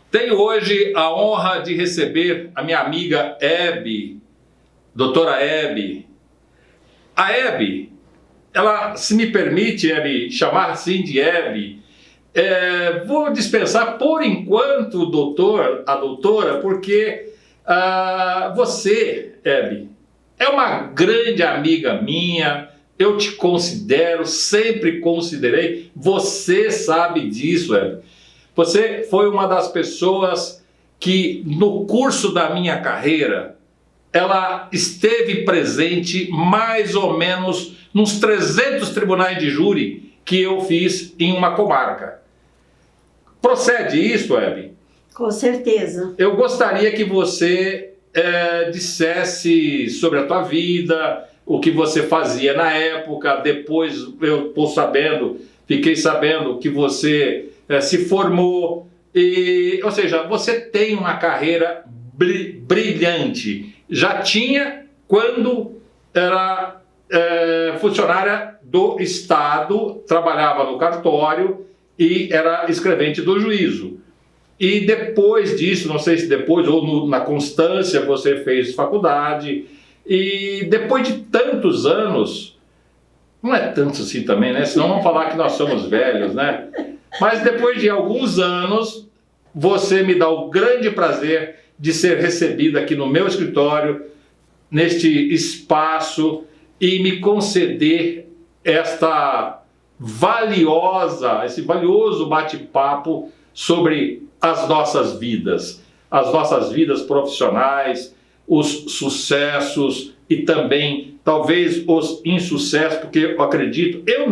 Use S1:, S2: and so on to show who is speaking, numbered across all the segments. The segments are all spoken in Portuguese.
S1: Tenho hoje a honra de receber a minha amiga Hebe, doutora Hebe. A Hebe, ela, se me permite, Hebe, chamar assim de Hebe, vou dispensar por enquanto a doutora, porque você, Hebe, é uma grande amiga minha, eu te considero, sempre considerei, você sabe disso, Hebe. Você foi uma das pessoas que, no curso da minha carreira, ela esteve presente mais ou menos nos 300 tribunais de júri que eu fiz em uma comarca. Procede isso, Hebe?
S2: Com certeza.
S1: Eu gostaria que você dissesse sobre a tua vida, o que você fazia na época. Depois eu fiquei sabendo que você se formou, ou seja, você tem uma carreira brilhante. Já tinha quando era funcionária do Estado, trabalhava no cartório e era escrevente do juízo. E depois disso, não sei se depois ou na Constância, você fez faculdade, e depois de tantos anos, não é tanto assim também, né? Senão vamos falar que nós somos velhos, né? Mas depois de alguns anos, você me dá o grande prazer de ser recebida aqui no meu escritório, neste espaço, e me conceder esse valioso bate-papo sobre as nossas vidas profissionais, os sucessos e também talvez os insucessos, porque eu acredito, eu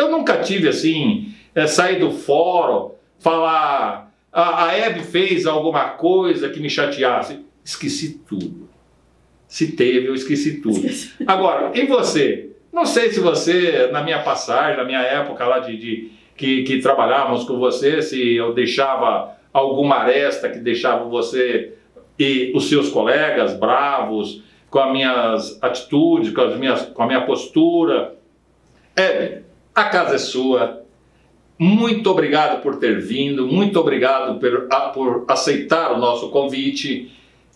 S1: nunca tive assim, sair do fórum, falar, a Hebe fez alguma coisa que me chateasse, esqueci tudo. Se teve, eu esqueci tudo. Agora, e você? Não sei se você, na minha passagem, na minha época lá que trabalhávamos com você, se eu deixava alguma aresta que deixava você e os seus colegas bravos com as minhas atitudes, com a minha postura. Hebe, a casa é sua. Muito obrigado por ter vindo, muito obrigado por aceitar o nosso convite.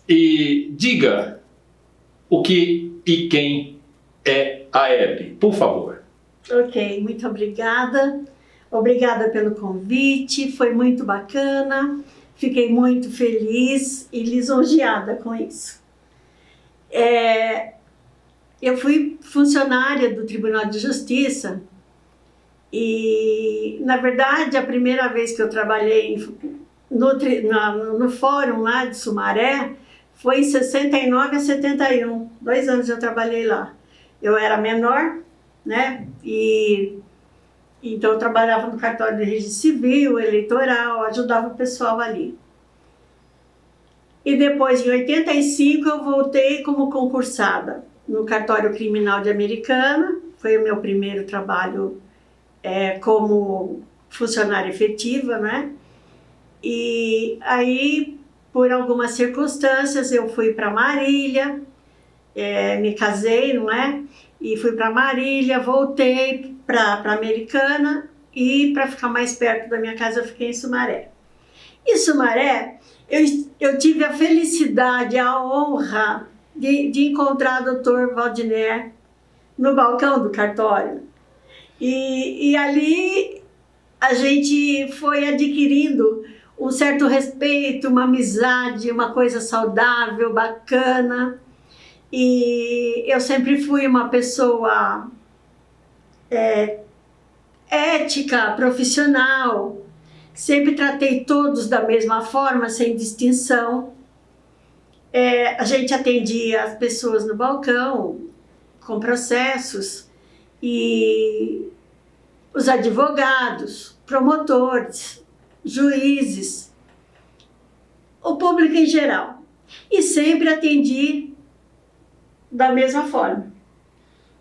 S1: E diga o que e quem é a Hebe, por favor.
S2: Ok, muito obrigada. Obrigada pelo convite, foi muito bacana. Fiquei muito feliz e lisonjeada com isso. Eu fui funcionária do Tribunal de Justiça e, na verdade, a primeira vez que eu trabalhei no fórum lá de Sumaré foi em 69 a 71. 2 anos eu trabalhei lá. Eu era menor, né? Então eu trabalhava no cartório de registro civil, eleitoral, ajudava o pessoal ali. E depois, em 85, eu voltei como concursada no cartório criminal de Americana. Foi o meu primeiro trabalho como funcionária efetiva, né? E aí, por algumas circunstâncias, eu fui para Marília, me casei, não é? E fui para Marília, voltei para Americana e, para ficar mais perto da minha casa, eu fiquei em Sumaré. Em Sumaré, eu tive a felicidade, a honra de encontrar o Dr. Valdiner no balcão do cartório. E ali a gente foi adquirindo um certo respeito, uma amizade, uma coisa saudável, bacana. E eu sempre fui uma pessoa ética, profissional, sempre tratei todos da mesma forma, sem distinção. A gente atendia as pessoas no balcão com processos e os advogados, promotores, juízes, o público em geral. E sempre atendi da mesma forma.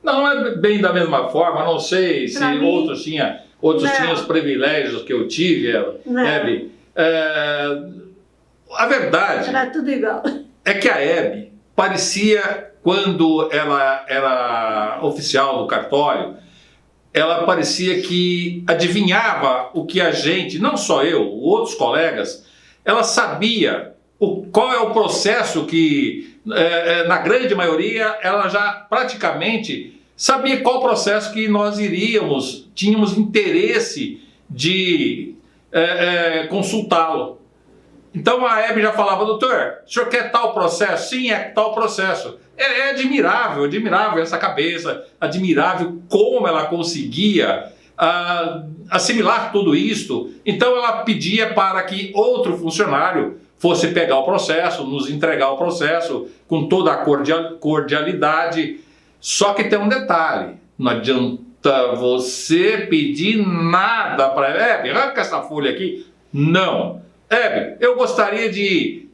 S1: Não é bem da mesma forma, não sei se outros tinham os privilégios que eu tive, Hebe. A verdade
S2: era tudo igual.
S1: É que a Hebe parecia, quando ela era oficial do cartório, ela parecia que adivinhava o que a gente, não só eu, outros colegas, ela sabia qual é o processo que, na grande maioria, ela já praticamente sabia qual processo que nós tínhamos interesse de consultá-lo. Então a Hebe já falava: doutor, o senhor quer tal processo? Sim, é tal processo. É admirável essa cabeça, admirável como ela conseguia assimilar tudo isto. Então ela pedia para que outro funcionário fosse pegar o processo, nos entregar o processo com toda a cordialidade. Só que tem um detalhe: não adianta você pedir nada para ela. Hebe, arranca essa folha aqui. Não. Hebe, eu gostaria de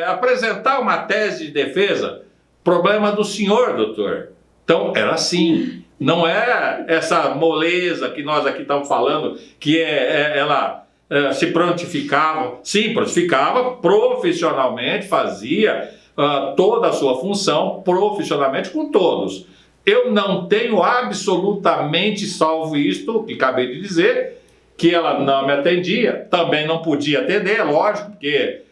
S1: apresentar uma tese de defesa. Problema do senhor, doutor. Então, era assim. Não é essa moleza que nós aqui estamos falando, que ela se prontificava. Sim, prontificava profissionalmente, fazia toda a sua função profissionalmente com todos. Eu não tenho absolutamente, salvo isto que acabei de dizer, que ela não me atendia, também não podia atender, lógico, porque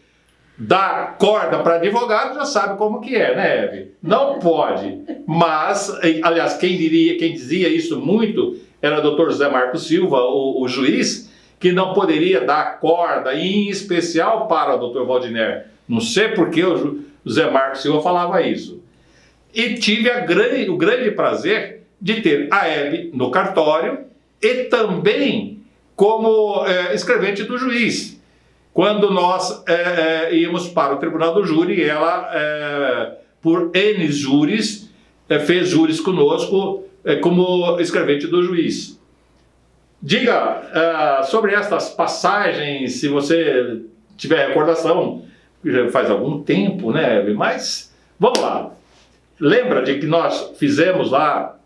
S1: dar corda para advogado já sabe como que é, né, Hebe? Não pode. Mas, aliás, quem dizia isso muito era o Dr. José Marcos Silva, o juiz, que não poderia dar corda, em especial para o Dr. Waldiner. Não sei por que o José Marcos Silva falava isso. E tive o grande prazer de ter a Hebe no cartório e também como escrevente do juiz. Quando nós íamos para o Tribunal do Júri, ela, por N júris, fez júris conosco como escrevente do juiz. Diga sobre estas passagens, se você tiver recordação, já faz algum tempo, né? Mas vamos lá. Lembra de que nós fizemos lá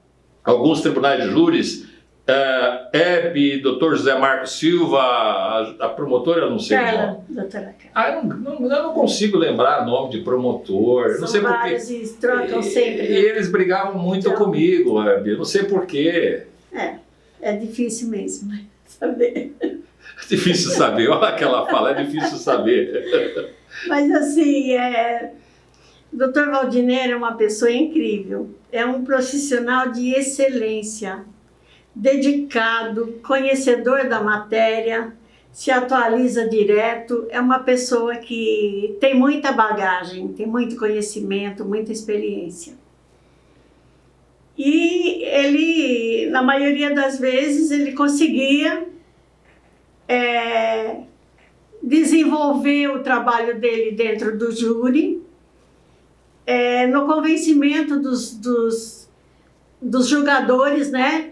S1: alguns tribunais de júris? Hebe, Dr. José Marcos Silva, a promotora, eu não sei o nome.
S2: Doutora Carla.
S1: Eu não consigo lembrar o nome de promotor.
S2: São
S1: não sei
S2: vários e trocam sempre.
S1: E eles brigavam muito comigo, Hebe. Eu não sei porquê.
S2: É difícil mesmo saber.
S1: É difícil saber. Olha que ela fala, é difícil saber.
S2: Mas assim, Dr. Waldiner é uma pessoa incrível. É um profissional de excelência, dedicado, conhecedor da matéria, se atualiza direto, é uma pessoa que tem muita bagagem, tem muito conhecimento, muita experiência. E ele, na maioria das vezes, ele conseguia desenvolver o trabalho dele dentro do júri, no convencimento dos julgadores, né?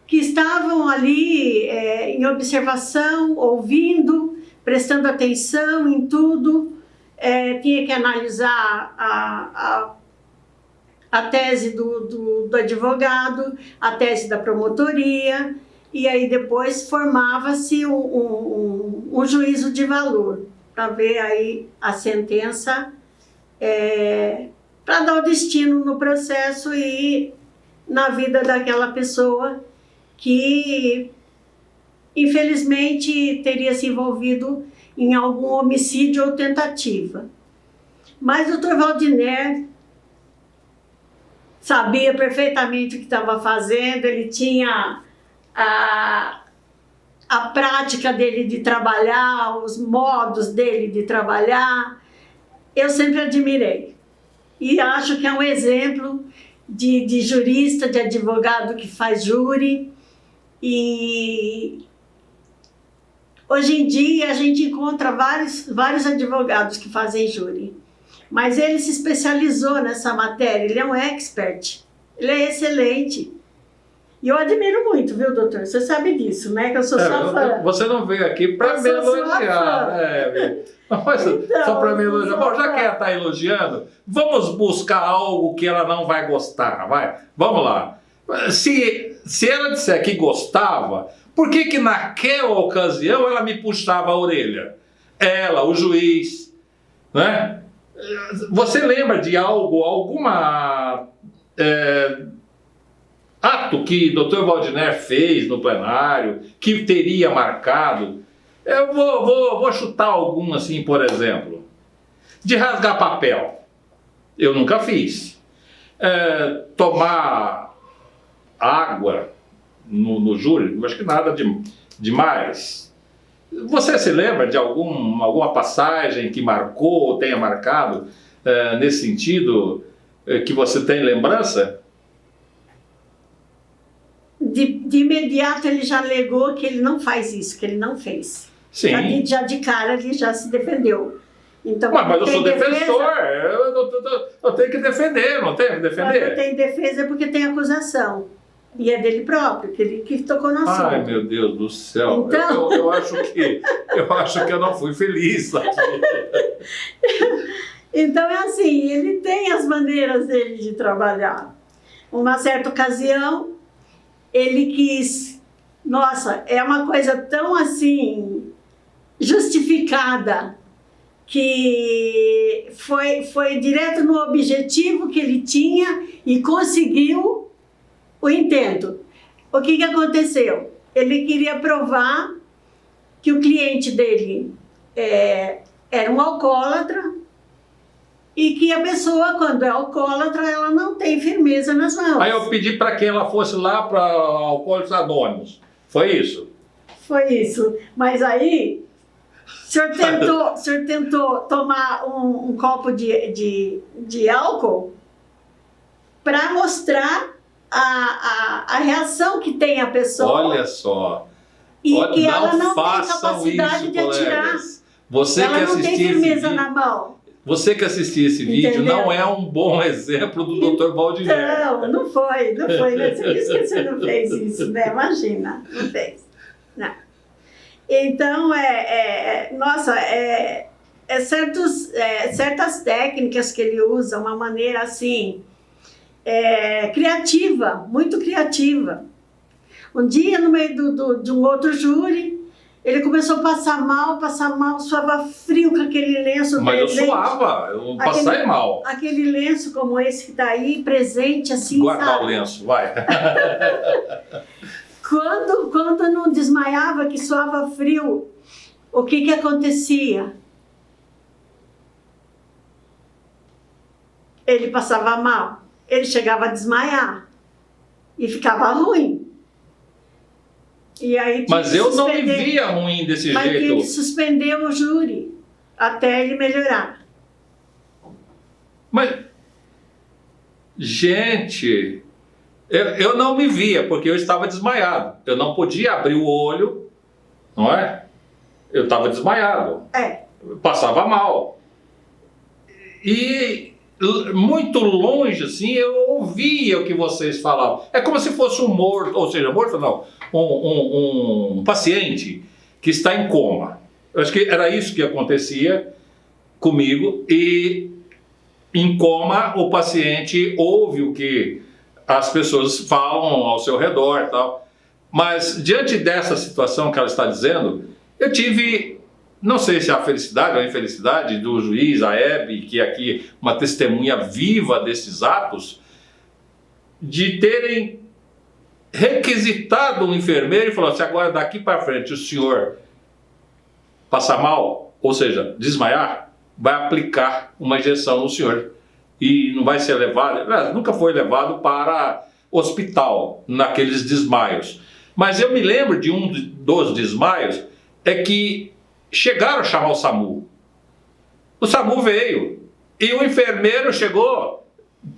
S2: Que estavam ali em observação, ouvindo, prestando atenção em tudo, tinha que analisar a tese do advogado, a tese da promotoria, e aí depois formava-se um juízo de valor, para ver aí a sentença, para dar o destino no processo e na vida daquela pessoa que, infelizmente, teria se envolvido em algum homicídio ou tentativa. Mas o Dr. Waldiner sabia perfeitamente o que estava fazendo, ele tinha a prática dele de trabalhar, os modos dele de trabalhar. Eu sempre admirei. E acho que é um exemplo de jurista, de advogado que faz júri. E hoje em dia a gente encontra vários advogados que fazem júri. Mas ele se especializou nessa matéria, ele é um expert, ele é excelente. E eu admiro muito, viu, doutor? Você sabe disso, né? Que eu sou sua fã.
S1: Você não veio aqui para me elogiar, né? Então, só para me elogiar. Bom, já que ela está elogiando, vamos buscar algo que ela não vai gostar, vai? Vamos lá. Se ela disser que gostava, por que naquela ocasião ela me puxava a orelha? Ela, o juiz, né? Você lembra de alguma ato que o Dr. Waldner fez no plenário, que teria marcado, eu vou chutar algum assim, por exemplo, de rasgar papel. Eu nunca fiz. Tomar água no júri, acho que nada demais. Você se lembra de alguma passagem que marcou ou tenha marcado nesse sentido, que você tem lembrança?
S2: De imediato ele já alegou que ele não faz isso, que ele não fez.
S1: Sim.
S2: Já de cara ele já se defendeu. Então,
S1: mas eu sou defensor, eu tenho que defender, não tenho que defender?
S2: Quando tem defesa é porque tem acusação. E é dele próprio, que tocou no assunto.
S1: Ai, meu Deus do céu.
S2: Então...
S1: Eu acho que eu não fui feliz aqui.
S2: Então é assim, ele tem as maneiras dele de trabalhar. Uma certa ocasião, ele quis... Nossa, é uma coisa tão assim, justificada, que foi direto no objetivo que ele tinha e conseguiu o intento. O que aconteceu? Ele queria provar que o cliente dele era um alcoólatra e que a pessoa, quando é alcoólatra, ela não tem firmeza nas mãos.
S1: Aí eu pedi para que ela fosse lá para Alcoólicos Anônimos. Foi isso?
S2: Foi isso. Mas aí, o senhor tentou tomar um copo de álcool para mostrar a reação que tem a pessoa.
S1: Olha só.
S2: E que ela não tem
S1: façam
S2: capacidade
S1: isso,
S2: de atirar.
S1: colegas. Você
S2: ela
S1: que
S2: não tem
S1: assistiu
S2: firmeza na mão.
S1: Você que assistiu esse vídeo,
S2: Entendeu?
S1: não é um bom exemplo do Dr. Waldner.
S2: Não foi. Né? Por isso que você não fez isso, né? Imagina, não fez. Não. Então, certas técnicas que ele usa, uma maneira assim, criativa, muito criativa. Um dia, no meio de um outro júri, ele começou a passar mal, suava frio com aquele lenço.
S1: Mas
S2: presente.
S1: eu suava, eu passei mal.
S2: Aquele lenço como esse que está aí, presente, assim,
S1: Guardar
S2: sabe?
S1: o lenço, vai.
S2: Quando não desmaiava, que suava frio, o que acontecia? Ele passava mal, ele chegava a desmaiar e ficava ruim. E aí
S1: Mas eu não me via ruim desse
S2: jeito. Mas
S1: jeito.
S2: ele suspendeu o júri até ele melhorar.
S1: Mas, gente, eu não me via porque eu estava desmaiado. Eu não podia abrir o olho, não é? Eu estava desmaiado. Eu passava mal. E muito longe, assim, eu ouvia o que vocês falavam. É como se fosse um morto, ou seja, morto não, um paciente que está em coma. Eu acho que era isso que acontecia comigo, e em coma o paciente ouve o que as pessoas falam ao seu redor e tal. Mas diante dessa situação que ela está dizendo, eu tive, não sei se é a felicidade ou a infelicidade do juiz, a Hebe, que é aqui uma testemunha viva desses atos, de terem requisitado um enfermeiro e falou assim: agora daqui para frente o senhor passar mal, ou seja, desmaiar, vai aplicar uma injeção no senhor e não vai ser levado, nunca foi levado para hospital naqueles desmaios. Mas eu me lembro de um dos desmaios, é que chegaram a chamar o SAMU. O SAMU veio e o enfermeiro chegou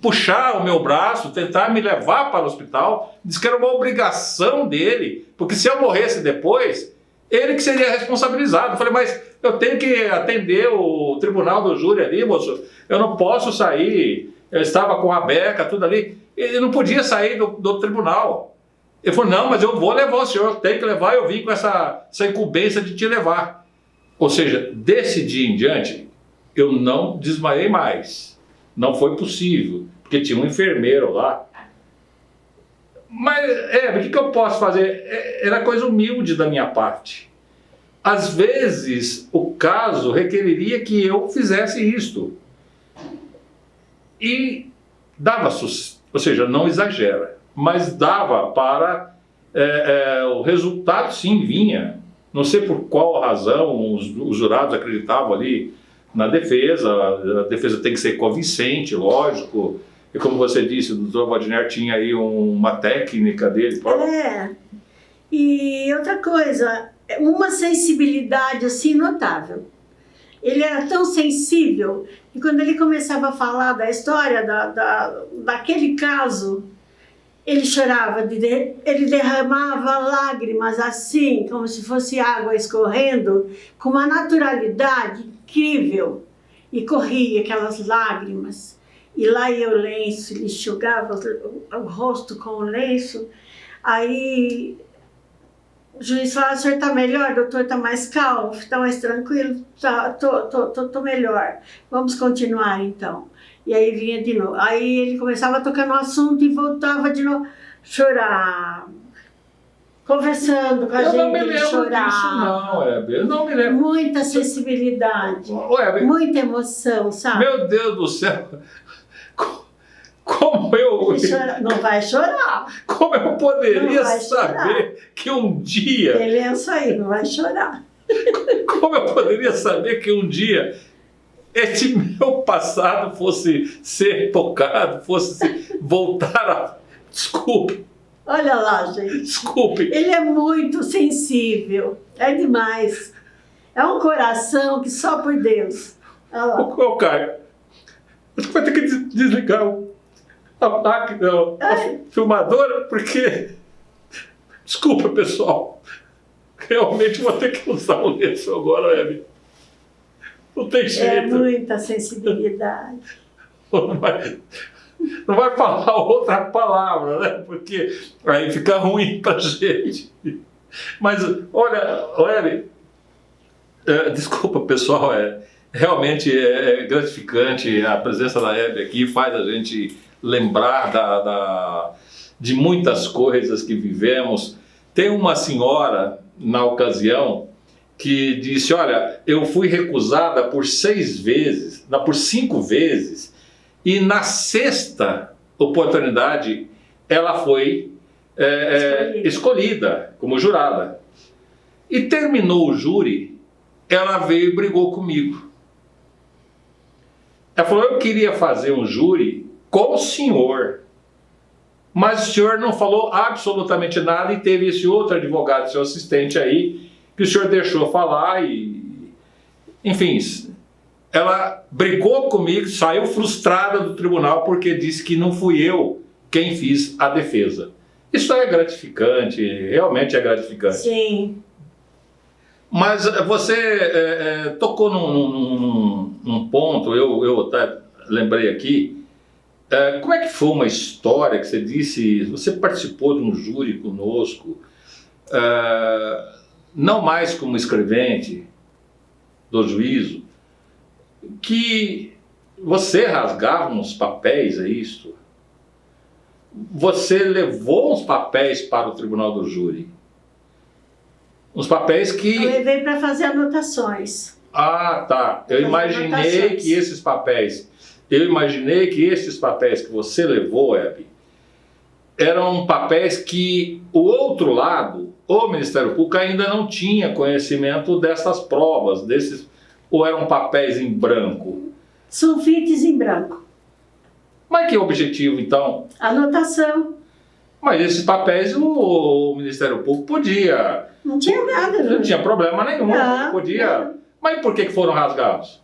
S1: puxar o meu braço, tentar me levar para o hospital, disse que era uma obrigação dele, porque se eu morresse depois, ele que seria responsabilizado. Eu falei: mas eu tenho que atender o tribunal do júri ali, moço, eu não posso sair, eu estava com a beca, tudo ali, ele não podia sair do tribunal. Ele falou: não, mas eu vou levar o senhor, eu tenho que levar, eu vim com essa incumbência de te levar. Ou seja, desse dia em diante, eu não desmaiei mais. Não foi possível, porque tinha um enfermeiro lá. Mas, o que eu posso fazer? Era coisa humilde da minha parte. Às vezes, o caso requeriria que eu fizesse isto. E dava, ou seja, não exagera, mas dava para... o resultado sim vinha. Não sei por qual razão os jurados acreditavam ali na defesa. A defesa tem que ser convincente, lógico. E como você disse, o doutor Waldner tinha aí uma técnica dele próprio.
S2: E outra coisa, uma sensibilidade assim notável. Ele era tão sensível que quando ele começava a falar da história daquele caso, ele chorava, ele derramava lágrimas assim, como se fosse água escorrendo, com uma naturalidade incrível. E corria aquelas lágrimas. E lá ia o lenço, ele enxugava o rosto com o lenço. Aí o juiz falava: o senhor está melhor, doutor, está mais calmo, está mais tranquilo? Tô melhor. Vamos continuar então. E aí vinha de novo. Aí ele começava a tocar no assunto e voltava de novo, chorar. Conversando com a gente,
S1: não me lembro
S2: chorava.
S1: disso não, Hebe. Eu não me lembro.
S2: Muita sensibilidade, muita emoção, sabe?
S1: Meu Deus do céu. Como eu...
S2: Não vai chorar.
S1: Como eu poderia saber que um dia...
S2: Tem lenço aí, não vai chorar.
S1: Como eu poderia saber que um dia esse meu passado fosse ser tocado, fosse voltar a... Desculpe.
S2: Olha lá, gente.
S1: Desculpe.
S2: Ele é muito sensível. É demais. É um coração que só por Deus. Olha lá.
S1: Ô, Caio, acho que vai ter que desligar a filmadora, porque... Desculpa, pessoal. Realmente vou ter que usar o lenço agora, Hebe. Não tem jeito.
S2: É muita sensibilidade.
S1: Não vai falar outra palavra, né? Porque aí fica ruim pra gente. Mas, olha, Hebe, desculpa, pessoal, realmente é gratificante. A presença da Hebe aqui faz a gente lembrar de muitas coisas que vivemos. Tem uma senhora, na ocasião, que disse: olha, eu fui recusada por 6 vezes, por 5 vezes, e na 6ª oportunidade ela foi escolhida como jurada. E terminou o júri, ela veio e brigou comigo. Ela falou: eu queria fazer um júri com o senhor, mas o senhor não falou absolutamente nada, e teve esse outro advogado, seu assistente aí, que o senhor deixou falar e... Enfim, ela brigou comigo, saiu frustrada do tribunal porque disse que não fui eu quem fiz a defesa. Isso é gratificante, realmente é gratificante.
S2: Sim.
S1: Mas você tocou num ponto, eu até lembrei aqui. Como é que foi uma história que você disse, você participou de um júri conosco, não mais como escrevente do juízo, que você rasgava uns papéis, é isso? Você levou uns papéis para o tribunal do júri. Uns papéis que...
S2: Eu levei para fazer anotações.
S1: Ah, tá. Eu imaginei que esses papéis que você levou, Hebe, eram papéis que o outro lado, o Ministério Público, ainda não tinha conhecimento dessas provas, ou eram papéis em branco?
S2: Sulfites em branco.
S1: Mas que objetivo, então?
S2: Anotação.
S1: Mas esses papéis o Ministério Público podia...
S2: Não tinha nada.
S1: Não tinha problema nenhum.
S2: Não,
S1: podia...
S2: Não.
S1: Mas por que foram rasgados?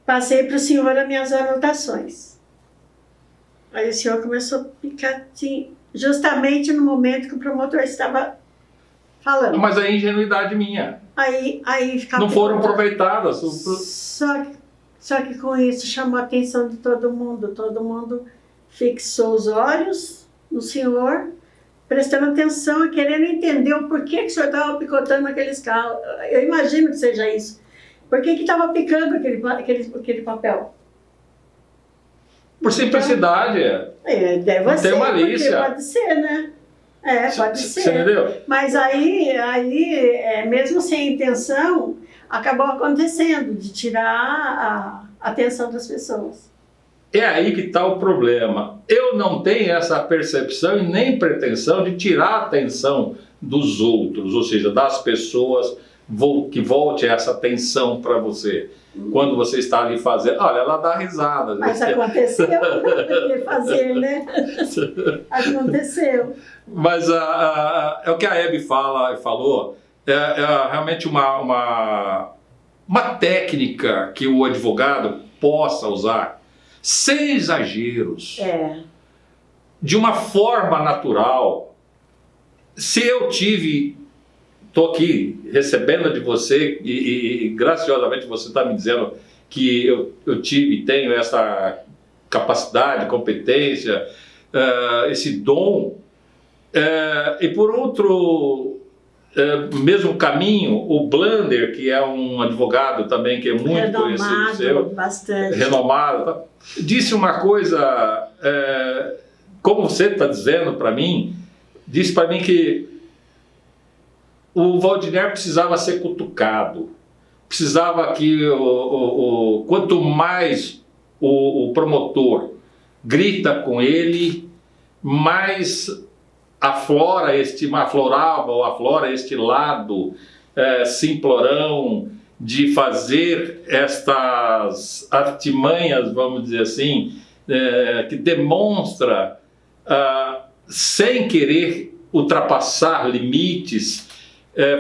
S2: Passei para o senhor as minhas anotações. Aí o senhor começou a picar assim, justamente no momento que o promotor estava falando.
S1: Mas é ingenuidade minha.
S2: Aí ficava...
S1: Não foram aproveitadas.
S2: Só que com isso chamou a atenção de todo mundo fixou os olhos no senhor, prestando atenção e querendo entender o porquê que o senhor estava picotando aqueles carros. Eu imagino que seja isso. Por que estava picando aquele papel?
S1: Por simplicidade.
S2: Deve
S1: não
S2: ser,
S1: tem malícia.
S2: Pode ser, né? Pode ser.
S1: Você entendeu?
S2: Mas aí mesmo sem intenção, acabou acontecendo de tirar a atenção das pessoas.
S1: é aí que está o problema. Eu não tenho essa percepção e nem pretensão de tirar a atenção dos outros, ou seja, das pessoas, que volte essa atenção para você. Quando você está ali fazendo... Olha, ela dá risada.
S2: Mas aconteceu, de fazer, né? Aconteceu.
S1: Mas é o que a Hebe falou, é realmente uma técnica que o advogado possa usar, sem exageros, de uma forma natural. Se eu estou aqui recebendo de você e graciosamente você está me dizendo que eu tive e tenho essa capacidade, competência, esse dom, e por outro mesmo caminho, o Blander, que é um advogado também que é muito conhecido seu,
S2: bastante
S1: renomado, disse uma coisa, como você está dizendo para mim, disse para mim que o Waldner precisava ser cutucado, precisava que quanto mais o promotor grita com ele, mais aflora este lado simplorão de fazer estas artimanhas, vamos dizer assim, que demonstra, sem querer ultrapassar limites,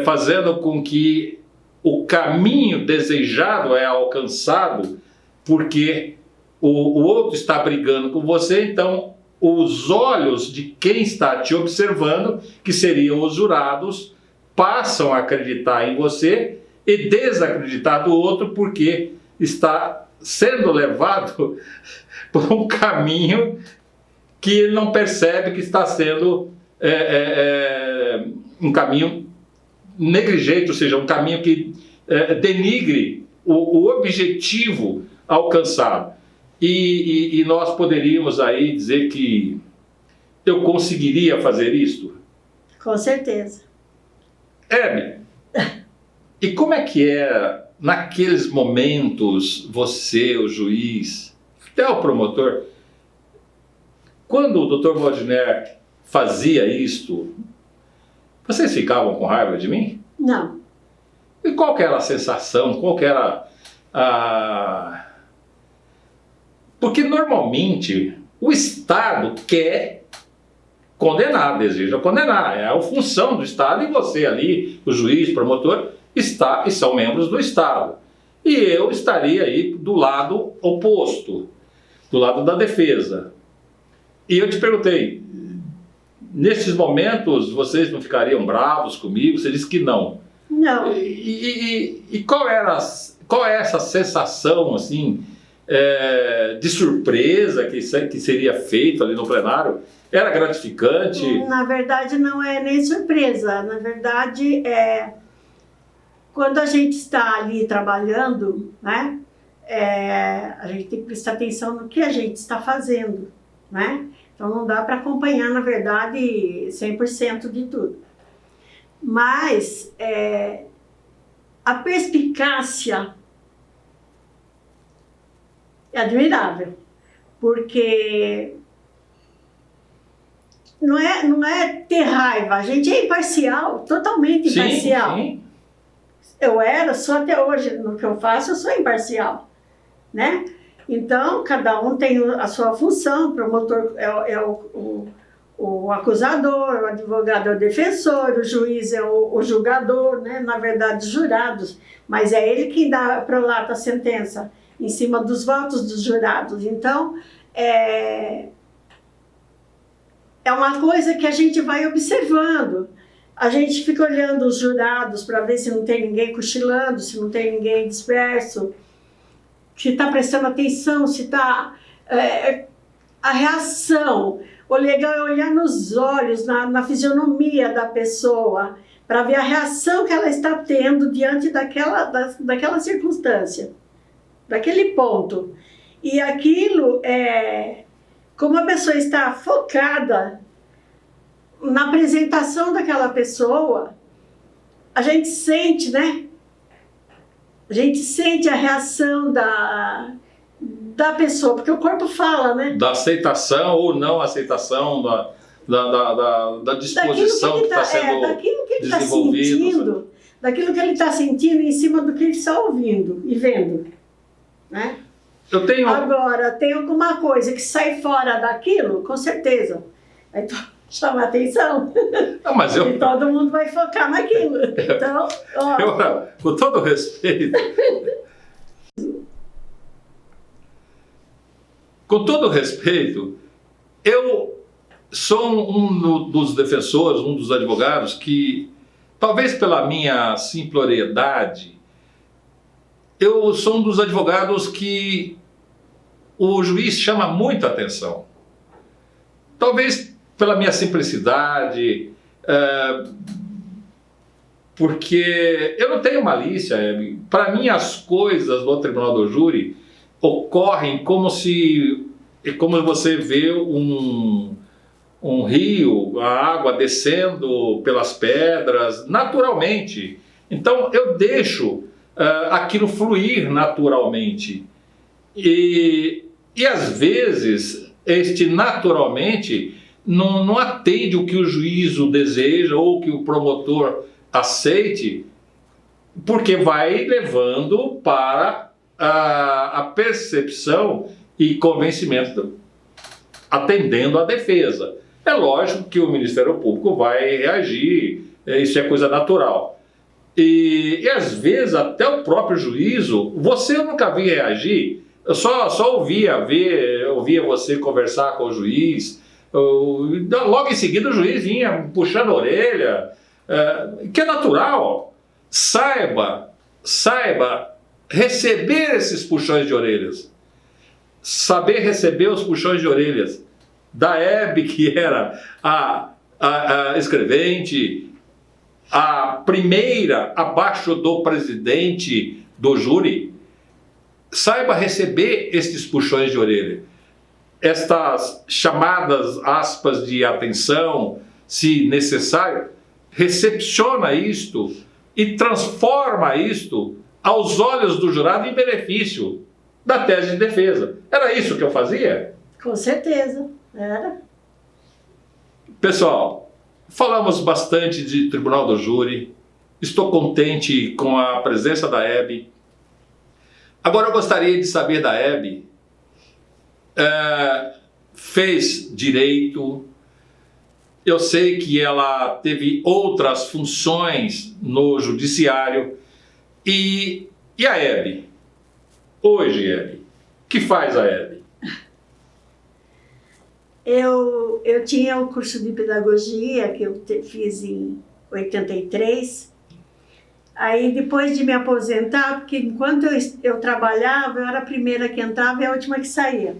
S1: fazendo com que o caminho desejado é alcançado, porque o outro está brigando com você, então os olhos de quem está te observando, que seriam os jurados, passam a acreditar em você e desacreditar do outro, porque está sendo levado por um caminho que ele não percebe que está sendo um caminho negligente, ou seja, um caminho que denigre o objetivo alcançado. E nós poderíamos aí dizer que eu conseguiria fazer isto?
S2: Com certeza.
S1: Hebe, e como é que era naqueles momentos, você, o juiz, até o promotor, quando o Dr. Waldner fazia isto, vocês ficavam com raiva de mim?
S2: Não.
S1: E qual que era a sensação, qual que era a... Porque normalmente o Estado quer condenar, deseja condenar. É a função do Estado e você ali, o juiz, promotor, está e são membros do Estado. E eu estaria aí do lado oposto, do lado da defesa. E eu te perguntei, nesses momentos vocês não ficariam bravos comigo? Você disse que não.
S2: Não.
S1: E qual é essa sensação, assim, de surpresa que seria feito ali no plenário? Era gratificante?
S2: Na verdade, não é nem surpresa. Na verdade, quando a gente está ali trabalhando, né, a gente tem que prestar atenção no que a gente está fazendo, né? Então, não dá para acompanhar, na verdade, 100% de tudo. Mas a perspicácia é admirável, porque não é ter raiva, a gente é imparcial, totalmente imparcial.
S1: Sim.
S2: Sou até hoje, no que eu faço, eu sou imparcial, né? Então, cada um tem a sua função, o promotor é o acusador, o advogado é o defensor, o juiz é o julgador, né? Na verdade, jurados, mas é ele quem prolata a sentença em cima dos votos dos jurados. Então, é uma coisa que a gente vai observando. A gente fica olhando os jurados para ver se não tem ninguém cochilando, se não tem ninguém disperso, se está prestando atenção, se está... a reação. O legal é olhar nos olhos, na fisionomia da pessoa, para ver a reação que ela está tendo diante daquela circunstância, daquele ponto. E aquilo, como a pessoa está focada na apresentação daquela pessoa, a gente sente, né? A gente sente a reação da pessoa, porque o corpo fala, né?
S1: Da aceitação ou não aceitação, da disposição que está sendo
S2: daquilo que ele está
S1: desenvolvido.
S2: sentindo, daquilo que ele está sentindo em cima do que ele está ouvindo e vendo, né? Agora, tem alguma coisa que sai fora daquilo, com certeza. Aí chama a atenção.
S1: Não, mas
S2: e todo mundo vai focar naquilo. Então,
S1: com todo respeito... Com todo respeito, eu sou um dos defensores, um dos advogados que, talvez pela minha simploriedade, eu sou um dos advogados que o juiz chama muita atenção. Talvez pela minha simplicidade, porque eu não tenho malícia. Para mim, as coisas no tribunal do júri ocorrem como você vê um rio, a água descendo pelas pedras, naturalmente. Então eu deixo aquilo fluir naturalmente. E às vezes este naturalmente não atende o que o juízo deseja ou que o promotor aceite, porque vai levando para a percepção e convencimento atendendo à defesa. É lógico que o Ministério Público vai reagir, isso é coisa natural. E às vezes até o próprio juízo, você eu nunca vi reagir, eu só ouvia você conversar com o juiz, logo em seguida o juiz vinha puxando a orelha, que é natural. Saiba receber esses puxões de orelhas, saber receber os puxões de orelhas da Hebe, que era a escrevente, a primeira abaixo do presidente do júri. Saiba receber esses puxões de orelha, estas chamadas aspas de atenção, se necessário, recepciona isto e transforma isto aos olhos do jurado em benefício da tese de defesa. Era isso que eu fazia?
S2: Com certeza, era.
S1: Pessoal, falamos bastante de Tribunal do Júri, estou contente com a presença da Hebe. Agora eu gostaria de saber da Hebe, fez direito, eu sei que ela teve outras funções no judiciário. E a Hebe? Hoje, Hebe, o que faz a Hebe?
S2: Eu tinha o curso de pedagogia que eu fiz em 83. Aí, depois de me aposentar, porque enquanto eu trabalhava, eu era a primeira que entrava e a última que saía.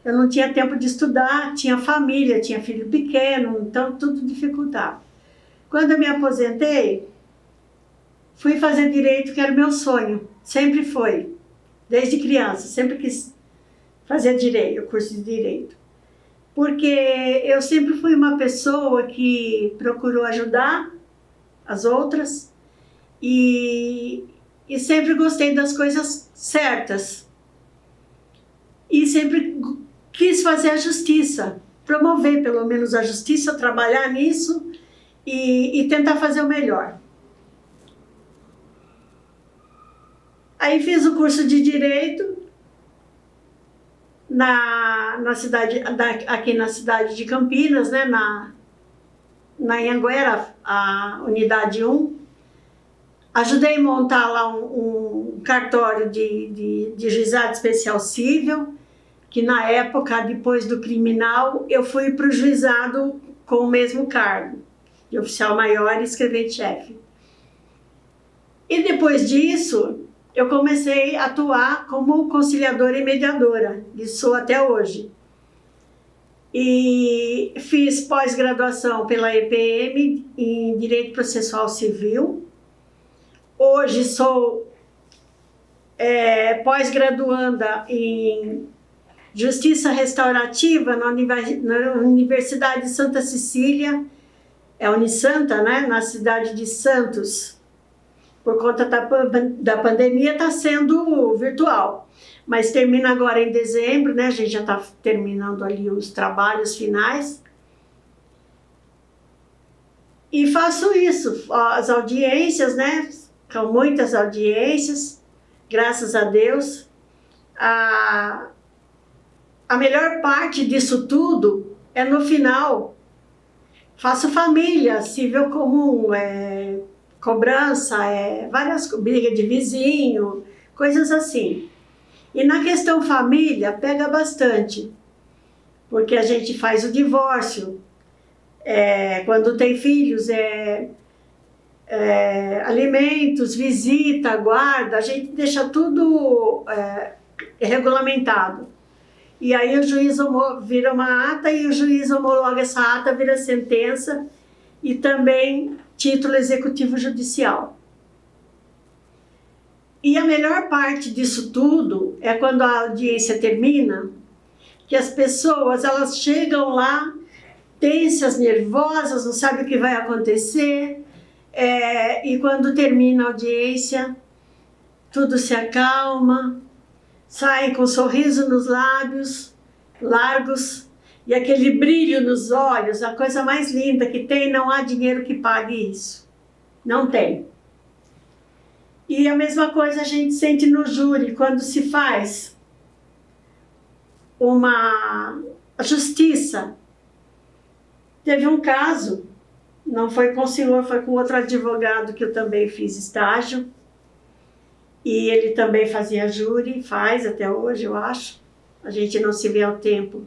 S2: Eu não tinha tempo de estudar, tinha família, tinha filho pequeno, então tudo dificultava. Quando eu me aposentei, fui fazer direito, que era o meu sonho, sempre foi, desde criança, sempre quis fazer direito, o curso de direito. Porque eu sempre fui uma pessoa que procurou ajudar as outras e sempre gostei das coisas certas. E sempre quis fazer a justiça, promover pelo menos a justiça, trabalhar nisso e tentar fazer o melhor. Aí fiz o curso de Direito na cidade, aqui na cidade de Campinas, né, na Anhanguera, a unidade 1. Ajudei a montar lá um cartório de juizado especial civil, que na época, depois do criminal, eu fui para o juizado com o mesmo cargo, de oficial maior e escrevente-chefe. E depois disso, eu comecei a atuar como conciliadora e mediadora, e sou até hoje. E fiz pós-graduação pela EPM em Direito Processual Civil. Hoje sou pós-graduanda em Justiça Restaurativa na Universidade de Santa Cecília, é a Unisanta, né, na cidade de Santos. Por conta da pandemia está sendo virtual. mas termina agora em dezembro, né? A gente já está terminando ali os trabalhos finais. E faço isso, as audiências, né? São muitas audiências, graças a Deus. A melhor parte disso tudo é no final. Faço família, civil comum, cobrança, várias brigas de vizinho, coisas assim. E na questão família, pega bastante, porque a gente faz o divórcio, quando tem filhos, alimentos, visita, guarda, a gente deixa tudo regulamentado. E aí o juiz vira uma ata e o juiz homologa essa ata, vira sentença e também título executivo judicial. E a melhor parte disso tudo é quando a audiência termina, que as pessoas elas chegam lá tensas, nervosas, não sabem o que vai acontecer, e quando termina a audiência, tudo se acalma, saem com um sorriso nos lábios, largos, e aquele brilho nos olhos, a coisa mais linda que tem, não há dinheiro que pague isso. Não tem. E a mesma coisa a gente sente no júri, quando se faz uma justiça. Teve um caso, não foi com o senhor, foi com outro advogado que eu também fiz estágio, e ele também fazia júri, faz até hoje, eu acho. A gente não se vê ao tempo.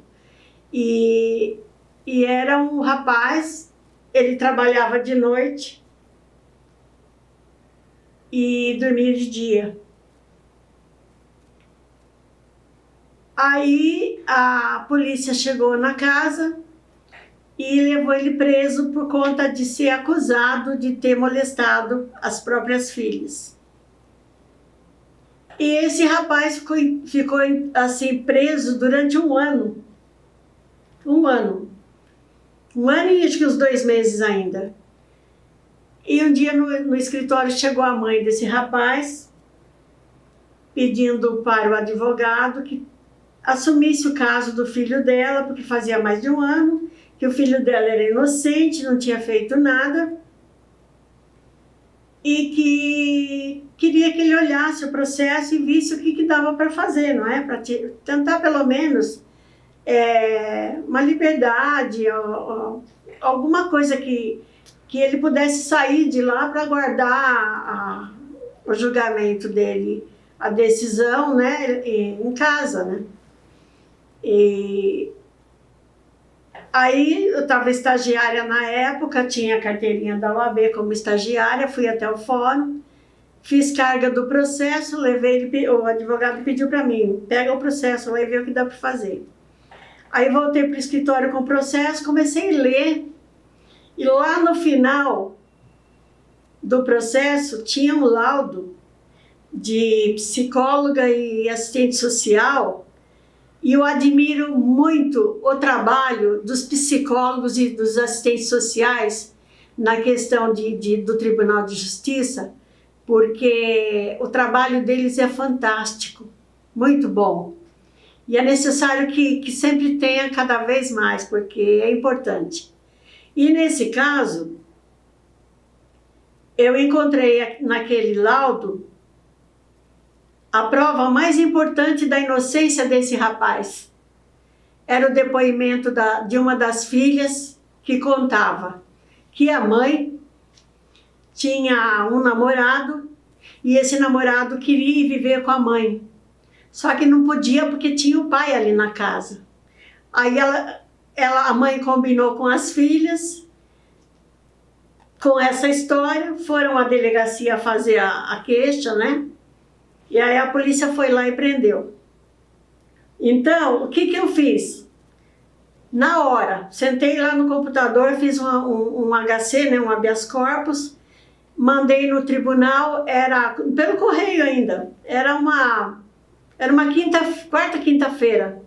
S2: E era um rapaz, ele trabalhava de noite e dormia de dia. Aí a polícia chegou na casa e levou ele preso por conta de ser acusado de ter molestado as próprias filhas. E esse rapaz ficou assim preso durante um ano. Um ano e acho que uns 2 meses ainda. E um dia no escritório chegou a mãe desse rapaz pedindo para o advogado que assumisse o caso do filho dela, porque fazia mais de um ano, que o filho dela era inocente, não tinha feito nada, e que queria que ele olhasse o processo e visse o que dava para fazer, não é? Para tentar pelo menos uma liberdade, alguma coisa que ele pudesse sair de lá para aguardar o julgamento dele, a decisão, né, em casa, né? E aí eu estava estagiária na época, tinha a carteirinha da OAB como estagiária, fui até o fórum, fiz carga do processo, levei, o advogado pediu para mim, pega o processo lá e vê o que dá para fazer. Aí voltei para o escritório com o processo, comecei a ler, e lá no final do processo tinha um laudo de psicóloga e assistente social, e eu admiro muito o trabalho dos psicólogos e dos assistentes sociais na questão do Tribunal de Justiça, porque o trabalho deles é fantástico, muito bom. E é necessário que sempre tenha cada vez mais, porque é importante. E nesse caso, eu encontrei naquele laudo a prova mais importante da inocência desse rapaz. Era o depoimento de uma das filhas que contava que a mãe tinha um namorado e esse namorado queria ir viver com a mãe. Só que não podia porque tinha o pai ali na casa. Aí a mãe combinou com as filhas, com essa história, foram à delegacia fazer a queixa, né? E aí a polícia foi lá e prendeu. Então, o que eu fiz? Na hora, sentei lá no computador, fiz um HC, né, um habeas corpus, mandei no tribunal, era pelo correio ainda, era uma quarta, quinta-feira.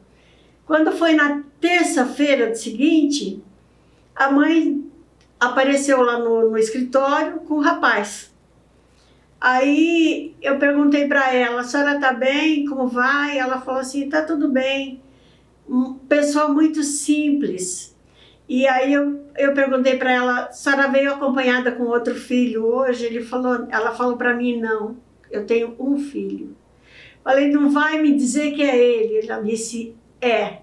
S2: Quando foi na terça-feira seguinte, a mãe apareceu lá no escritório com o rapaz. Aí eu perguntei para ela, a senhora está bem? Como vai? Ela falou assim, está tudo bem. Pessoa muito simples. E aí eu perguntei para ela, a senhora veio acompanhada com outro filho hoje? Ela falou para mim, não, eu tenho um filho. Falei, não vai me dizer que é ele? Ela disse,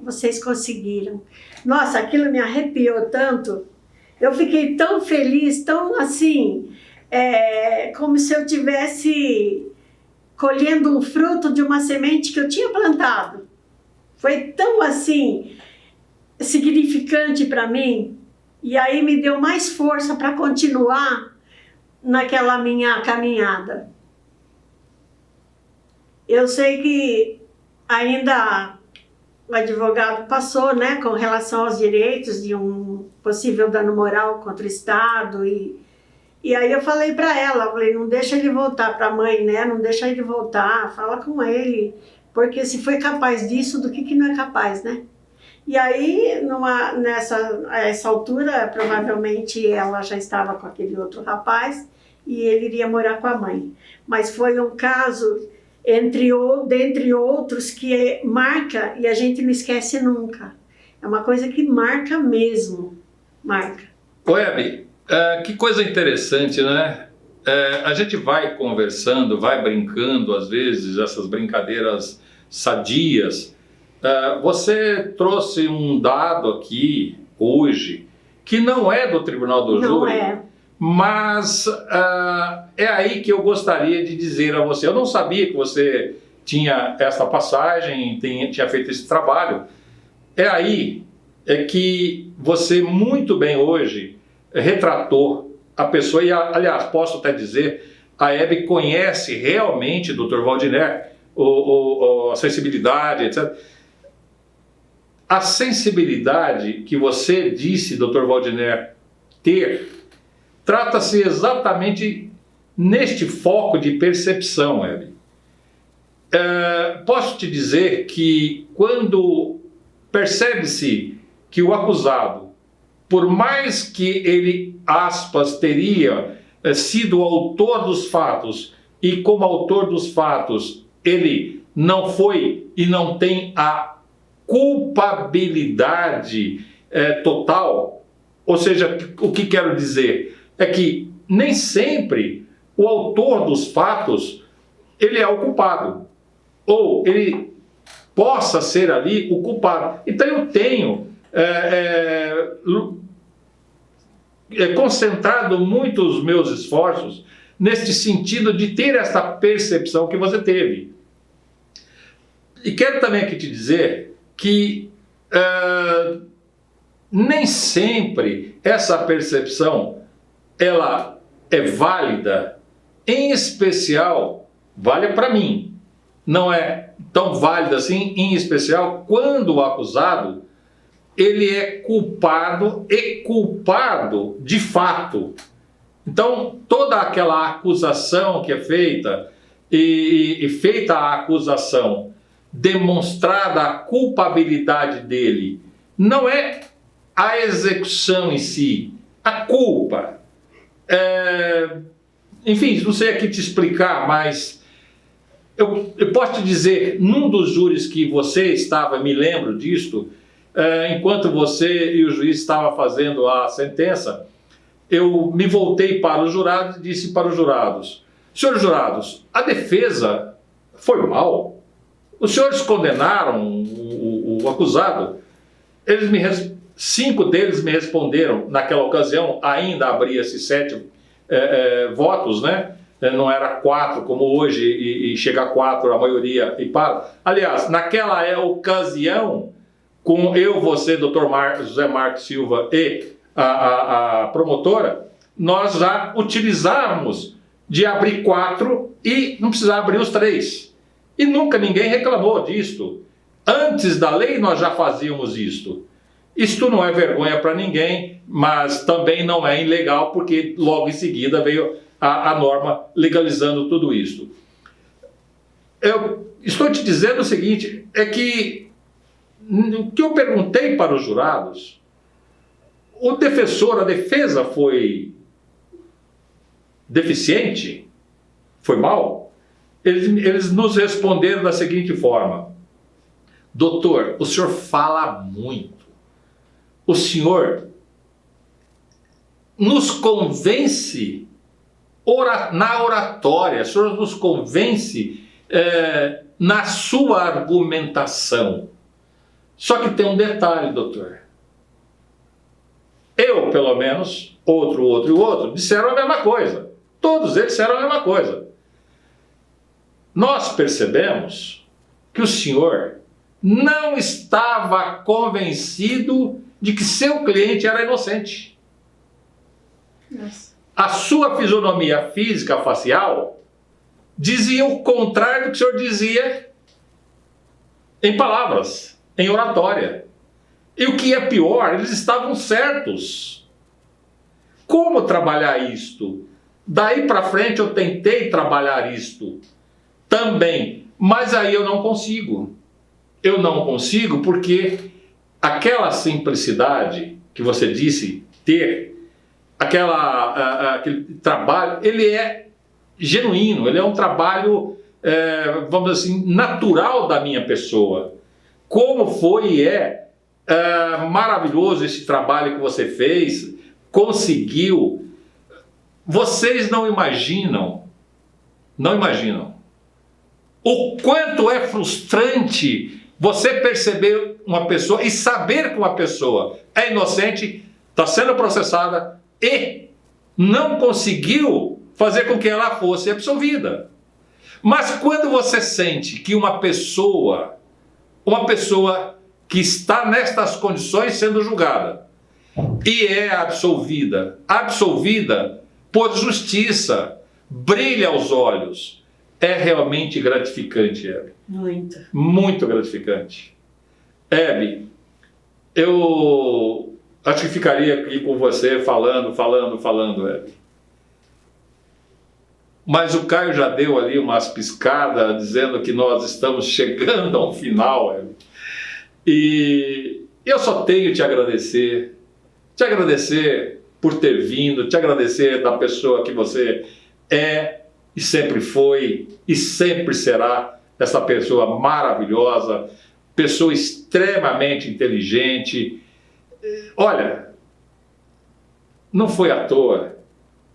S2: vocês conseguiram. Nossa, aquilo me arrepiou tanto. Eu fiquei tão feliz, tão assim, como se eu tivesse colhendo um fruto de uma semente que eu tinha plantado. Foi tão assim, significante para mim. E aí me deu mais força para continuar naquela minha caminhada. Eu sei que ainda o advogado passou, né, com relação aos direitos de um possível dano moral contra o Estado. E aí eu falei para ela, não deixa ele voltar para a mãe, né, não deixa ele voltar, fala com ele, porque se foi capaz disso, do que não é capaz, né? E aí, essa altura, provavelmente ela já estava com aquele outro rapaz e ele iria morar com a mãe. Mas foi um caso, dentre outros, que marca e a gente não esquece nunca. É uma coisa que marca mesmo, marca.
S1: Hebe, que coisa interessante, né? A gente vai conversando, vai brincando, às vezes, essas brincadeiras sadias. Você trouxe um dado aqui, hoje, que não é do Tribunal do Júri, mas é aí que eu gostaria de dizer a você. Eu não sabia que você tinha essa passagem, tinha feito esse trabalho. É aí que você muito bem hoje retratou a pessoa, e aliás, posso até dizer, a Hebe conhece realmente, Dr. Waldiner, a sensibilidade, etc. A sensibilidade que você disse, Dr. Waldiner, ter, trata-se exatamente neste foco de percepção, Hebe. Posso te dizer que quando percebe-se que o acusado, por mais que ele, aspas, teria sido o autor dos fatos, e como autor dos fatos ele não foi e não tem a culpabilidade total, ou seja, o que quero dizer é que nem sempre o autor dos fatos ele é o culpado, ou ele possa ser ali o culpado. Então eu tenho concentrado muito os meus esforços neste sentido de ter essa percepção que você teve. E quero também aqui te dizer que nem sempre essa percepção ela é válida, em especial, vale para mim, não é tão válida assim, em especial quando o acusado ele é culpado e culpado de fato. Então, toda aquela acusação que é feita, e feita a acusação, demonstrada a culpabilidade dele, não é a execução em si, a culpa. Enfim, não sei aqui te explicar, mas eu posso te dizer, num dos júris que você estava, me lembro disto, enquanto você e o juiz estavam fazendo a sentença, eu me voltei para os jurados e disse para os jurados: senhores jurados, a defesa foi mal? Os senhores condenaram o acusado? 5 deles me responderam, naquela ocasião ainda abria-se 7 votos, né? Não era 4 como hoje, e chega a 4 a maioria e para. Aliás, naquela ocasião, com eu, você, Dr. José Marcos Silva e a promotora, nós já utilizávamos de abrir 4 e não precisava abrir os 3. E nunca ninguém reclamou disto. Antes da lei nós já fazíamos isto. Isto não é vergonha para ninguém, mas também não é ilegal, porque logo em seguida veio a norma legalizando tudo isto. Eu estou te dizendo o seguinte, é que o que eu perguntei para os jurados, o defensor, a defesa foi deficiente? foi mal, eles nos responderam da seguinte forma: doutor, o senhor fala muito, o senhor nos convence na oratória, o senhor nos convence na sua argumentação. Só que tem um detalhe, doutor. Eu, pelo menos, outro, disseram a mesma coisa. Todos eles disseram a mesma coisa. Nós percebemos que o senhor não estava convencido de que seu cliente era inocente.
S2: Nossa.
S1: A sua fisionomia física facial dizia o contrário do que o senhor dizia em palavras, em oratória. E o que é pior, eles estavam certos. Como trabalhar isto? Daí para frente eu tentei trabalhar isto também, mas aí eu não consigo. Eu não consigo porque aquela simplicidade que você disse ter, aquele trabalho, ele é genuíno, ele é um trabalho, vamos dizer assim, natural da minha pessoa. Como foi e é maravilhoso esse trabalho que você fez, conseguiu. Vocês não imaginam o quanto é frustrante você perceber uma pessoa e saber que uma pessoa é inocente, está sendo processada e não conseguiu fazer com que ela fosse absolvida. Mas quando você sente que uma pessoa que está nestas condições sendo julgada e é absolvida por justiça, brilha aos olhos, é realmente gratificante, Hebe.
S2: Muito.
S1: Muito gratificante. Hebe, eu acho que ficaria aqui com você falando, Hebe. Mas o Caio já deu ali umas piscadas dizendo que nós estamos chegando ao final, Hebe. E eu só tenho te agradecer por ter vindo, te agradecer da pessoa que você é e sempre foi e sempre será, essa pessoa maravilhosa, pessoa extremamente inteligente. Olha, não foi à toa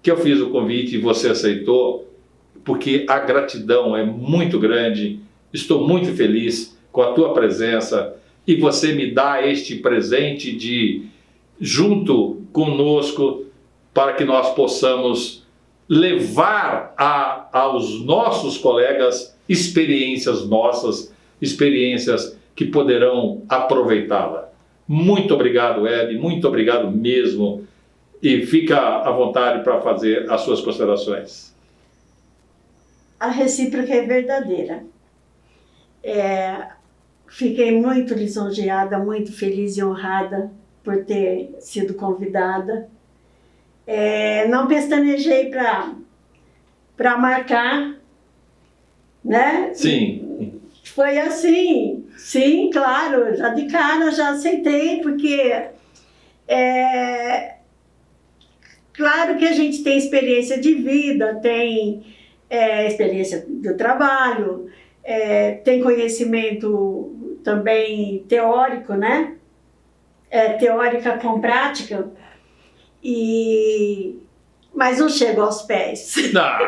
S1: que eu fiz o convite e você aceitou, porque a gratidão é muito grande. Estou muito feliz com a tua presença e você me dá este presente de, junto conosco, para que nós possamos levar aos nossos colegas experiências nossas, experiências que poderão aproveitá-la. Muito obrigado, Hebe, muito obrigado mesmo. E fica à vontade para fazer as suas considerações.
S2: A recíproca é verdadeira. Fiquei muito lisonjeada, muito feliz e honrada por ter sido convidada. Não pestanejei para marcar, né?
S1: Sim.
S2: Foi assim, sim, claro, já de cara já aceitei, porque claro que a gente tem experiência de vida, tem experiência do trabalho, tem conhecimento também teórico, né? Teórica com prática, mas não chego aos pés.
S1: Imagina.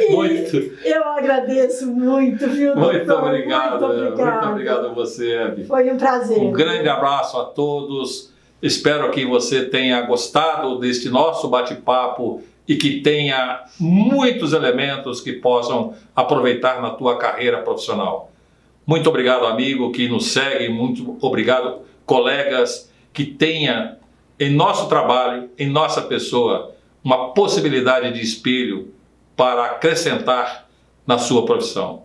S1: Muito.
S2: Eu agradeço muito, viu,
S1: muito
S2: doutor?
S1: obrigado.
S2: Muito
S1: obrigado a você, Hebe.
S2: Foi um prazer.
S1: Um grande abraço a todos. Espero que você tenha gostado deste nosso bate-papo e que tenha muitos elementos que possam aproveitar na tua carreira profissional. Muito obrigado, amigo, que nos segue. Muito obrigado, colegas, que tenha em nosso trabalho, em nossa pessoa, uma possibilidade de espelho para acrescentar na sua profissão.